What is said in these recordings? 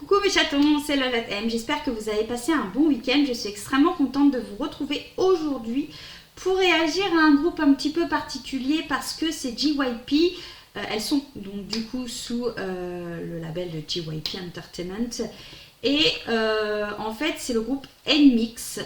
Coucou mes chatons, c'est Lolette M. J'espère que vous avez passé un bon week-end. Je suis extrêmement contente de vous retrouver aujourd'hui pour réagir à un groupe un petit peu particulier parce que c'est JYP. Elles sont donc du coup sous le label de JYP Entertainment. Et en fait, c'est le groupe NMIX.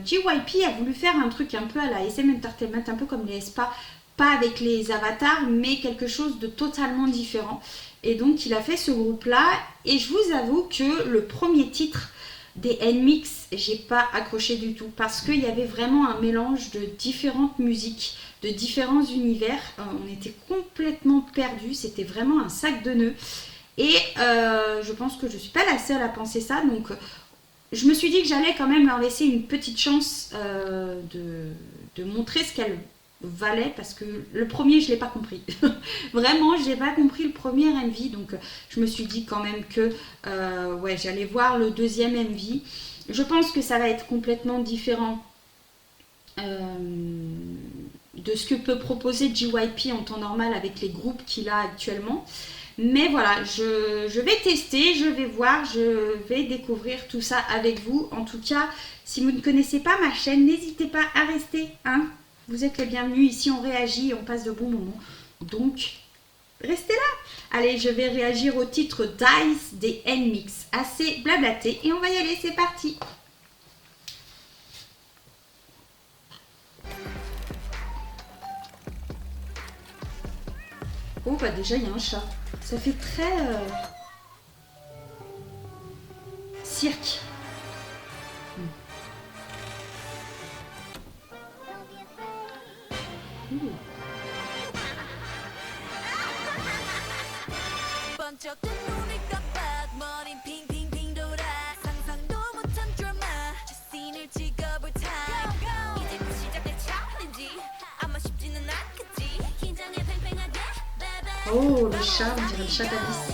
JYP a voulu faire un truc un peu à la SM Entertainment, un peu comme les SPA, pas avec les avatars, mais quelque chose de totalement différent. Et donc, il a fait ce groupe-là. Et je vous avoue que le premier titre des NMIX, j'ai pas accroché du tout parce qu'il y avait vraiment un mélange de différentes musiques, de différents univers. On était complètement perdus. C'était vraiment un sac de nœuds. Et je pense que je suis pas la seule à penser ça. Donc, je me suis dit que j'allais quand même leur laisser une petite chance de montrer ce qu'elles valaient parce que le premier, je l'ai pas compris. Vraiment, je n'ai pas compris le premier MV. Donc, je me suis dit quand même que ouais, j'allais voir le deuxième MV. Je pense que ça va être complètement différent de ce que peut proposer JYP en temps normal avec les groupes qu'il a actuellement. Mais voilà, je vais tester, je vais voir, je vais découvrir tout ça avec vous. En tout cas, si vous ne connaissez pas ma chaîne, n'hésitez pas à rester. Hein, vous êtes les bienvenus. Ici, on réagit et on passe de bons moments. Donc, restez là. Allez, je vais réagir au titre Dice des NMIX. Assez blablaté et on va y aller, c'est parti. Oh, bah déjà, il y a un chat. Ça fait très cirque. Ouh. Oh, le chat, on dirait le chat d'Alice.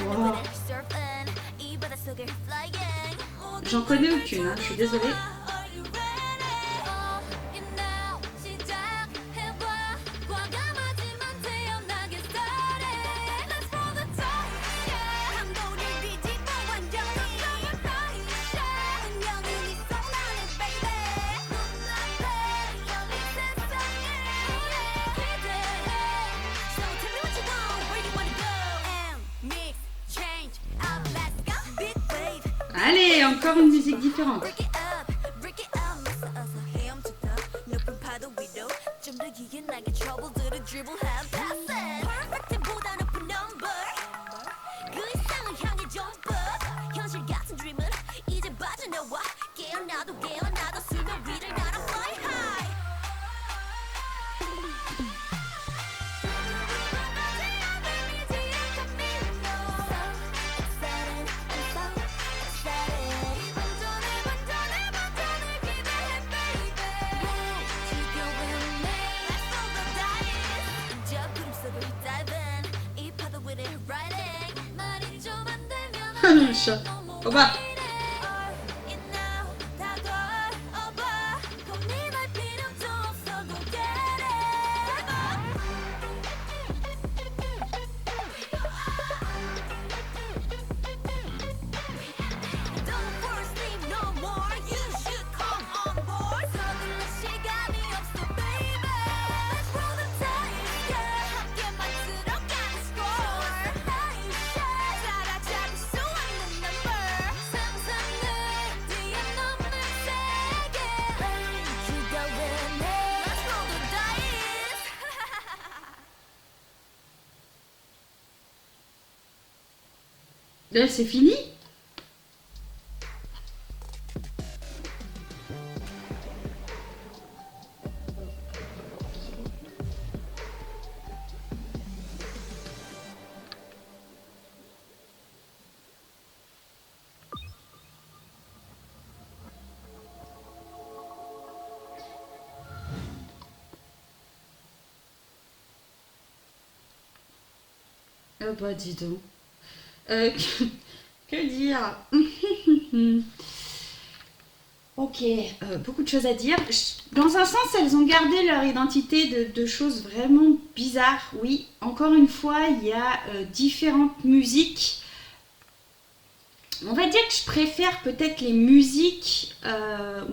Wow. J'en connais aucune, hein, je suis désolée. Allez, encore une musique différente. Le chat. Oh bah. Là, c'est fini? Oh bah dis donc. Euh, Que dire? Ok, beaucoup de choses à dire. Dans un sens, elles ont gardé leur identité de choses vraiment bizarres. Oui, encore une fois, il y a différentes musiques. On va dire que je préfère peut-être les musiques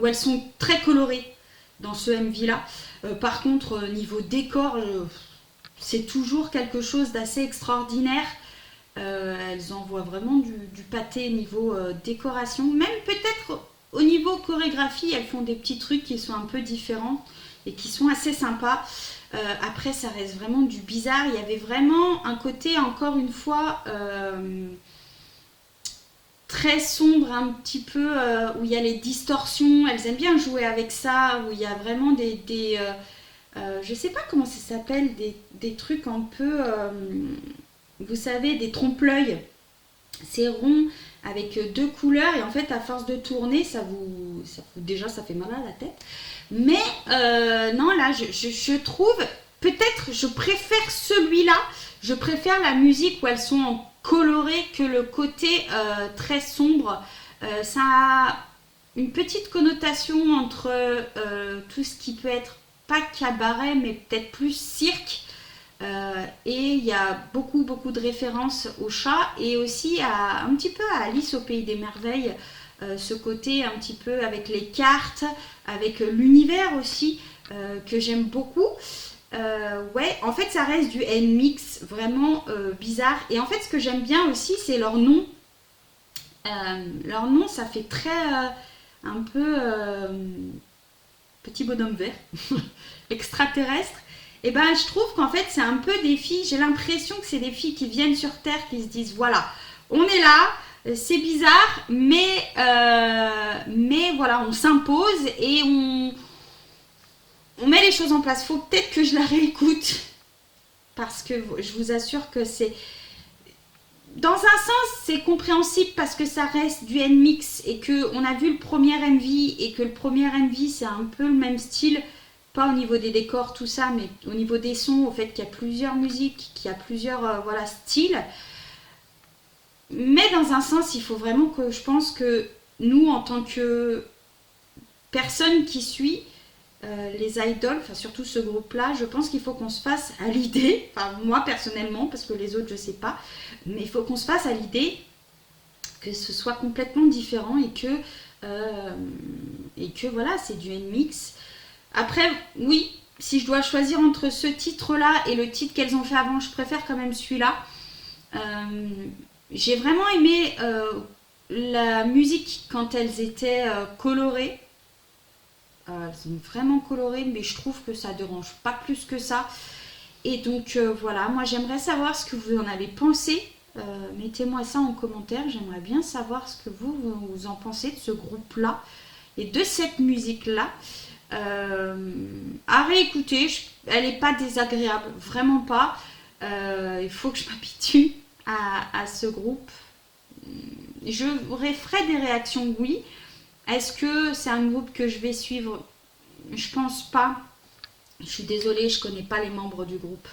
où elles sont très colorées dans ce MV-là. Par contre, niveau décor, c'est toujours quelque chose d'assez extraordinaire. Elles envoient vraiment du pâté niveau décoration. Même peut-être au niveau chorégraphie, elles font des petits trucs qui sont un peu différents et qui sont assez sympas. Après, ça reste vraiment du bizarre. Il y avait vraiment un côté, encore une fois, très sombre, un petit peu, où il y a les distorsions. Elles aiment bien jouer avec ça, où il y a vraiment je sais pas comment ça s'appelle, des trucs un peu, vous savez, des trompe-l'œil. C'est rond avec deux couleurs et en fait à force de tourner déjà ça fait mal à la tête. Mais non là je trouve, peut-être je préfère celui-là, je préfère la musique où elles sont en coloré que le côté très sombre. Ça a une petite connotation entre tout ce qui peut être pas cabaret mais peut-être plus cirque. Et il y a beaucoup de références au chat et aussi un petit peu à Alice au pays des merveilles, ce côté un petit peu avec les cartes, avec l'univers aussi, que j'aime beaucoup. Ouais, en fait ça reste du N-Mix vraiment bizarre. Et en fait ce que j'aime bien aussi c'est leur nom. Leur nom ça fait très un peu petit bonhomme vert, extraterrestre. Et ben je trouve qu'en fait c'est un peu des filles, j'ai l'impression que c'est des filles qui viennent sur Terre, qui se disent voilà, on est là, c'est bizarre, mais voilà, on s'impose et on met les choses en place. Faut peut-être que je la réécoute, parce que je vous assure que c'est... Dans un sens, c'est compréhensible parce que ça reste du N-Mix et qu'on a vu le premier MV et que le premier MV c'est un peu le même style. Pas au niveau des décors, tout ça, mais au niveau des sons, au fait qu'il y a plusieurs musiques, qu'il y a plusieurs voilà, styles. Mais dans un sens, il faut vraiment que je pense que nous, en tant que personne qui suit les idoles, enfin surtout ce groupe-là, je pense qu'il faut qu'on se fasse à l'idée, enfin moi personnellement, parce que les autres je sais pas, mais il faut qu'on se fasse à l'idée que ce soit complètement différent et que voilà, c'est du N-Mix. Après, oui, si je dois choisir entre ce titre-là et le titre qu'elles ont fait avant, je préfère quand même celui-là. J'ai vraiment aimé la musique quand elles étaient colorées. Elles sont vraiment colorées, mais je trouve que ça ne dérange pas plus que ça. Et donc voilà, moi j'aimerais savoir ce que vous en avez pensé. Mettez-moi ça en commentaire, j'aimerais bien savoir ce que vous en pensez de ce groupe-là et de cette musique-là. À réécouter, elle n'est pas désagréable, vraiment pas. Il faut que je m'habitue à ce groupe. Je ferai des réactions, oui. Est-ce que c'est un groupe que je vais suivre? Je pense pas. Je suis désolée, je connais pas les membres du groupe.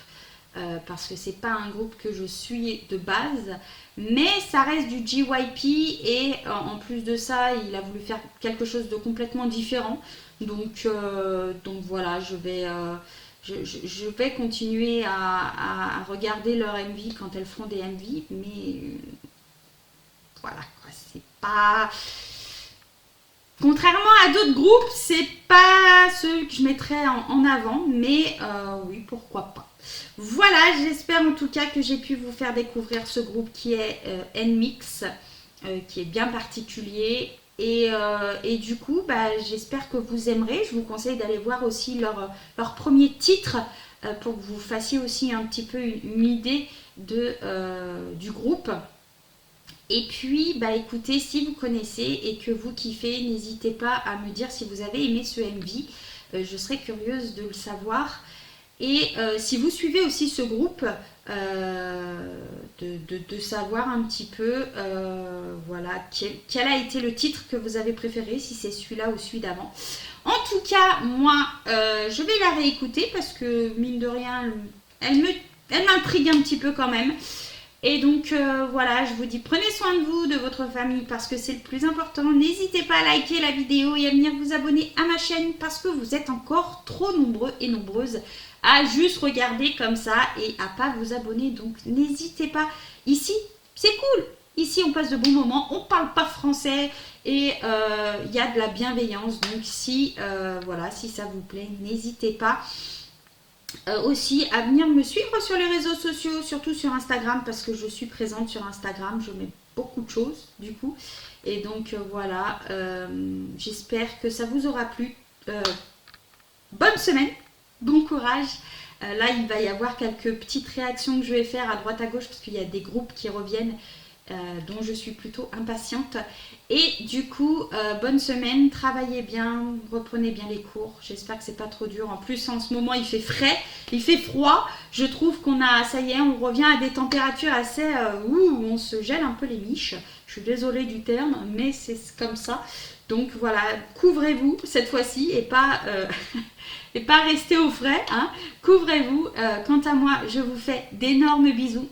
Parce que c'est pas un groupe que je suis de base, mais ça reste du JYP et en plus de ça il a voulu faire quelque chose de complètement différent, donc voilà, je vais continuer à regarder leurs MV quand elles font des MV, mais voilà quoi, c'est pas... Contrairement à d'autres groupes, c'est pas ceux que je mettrais en avant, mais oui, pourquoi pas. Voilà, j'espère en tout cas que j'ai pu vous faire découvrir ce groupe qui est N-Mix, qui est bien particulier. Et du coup, j'espère que vous aimerez. Je vous conseille d'aller voir aussi leur premier titre pour que vous fassiez aussi un petit peu une idée du groupe. Et puis, écoutez, si vous connaissez et que vous kiffez, n'hésitez pas à me dire si vous avez aimé ce MV. Je serais curieuse de le savoir. Et si vous suivez aussi ce groupe, de savoir un petit peu voilà, quel a été le titre que vous avez préféré, si c'est celui-là ou celui d'avant. En tout cas, moi, je vais la réécouter parce que, mine de rien, elle m'intrigue un petit peu quand même. Et donc voilà, je vous dis prenez soin de vous, de votre famille parce que c'est le plus important. N'hésitez pas à liker la vidéo et à venir vous abonner à ma chaîne parce que vous êtes encore trop nombreux et nombreuses à juste regarder comme ça et à pas vous abonner. Donc n'hésitez pas. Ici, c'est cool. Ici, on passe de bons moments. On parle pas français et il y a de la bienveillance. Donc si, voilà, si ça vous plaît, n'hésitez pas. Aussi à venir me suivre sur les réseaux sociaux, surtout sur Instagram parce que je suis présente sur Instagram, je mets beaucoup de choses du coup et donc voilà, j'espère que ça vous aura plu. Bonne semaine, bon courage. Là il va y avoir quelques petites réactions que je vais faire à droite à gauche parce qu'il y a des groupes qui reviennent dont je suis plutôt impatiente. Et du coup, bonne semaine, travaillez bien, reprenez bien les cours. J'espère que c'est pas trop dur. En plus, en ce moment, il fait frais, il fait froid. Je trouve qu'on a, ça y est, on revient à des températures assez où on se gèle un peu les miches. Je suis désolée du terme, mais c'est comme ça. Donc voilà, couvrez-vous cette fois-ci et pas et pas rester au frais. Hein. Couvrez-vous. Quant à moi, je vous fais d'énormes bisous.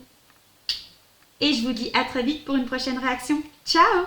Et je vous dis à très vite pour une prochaine réaction. Ciao!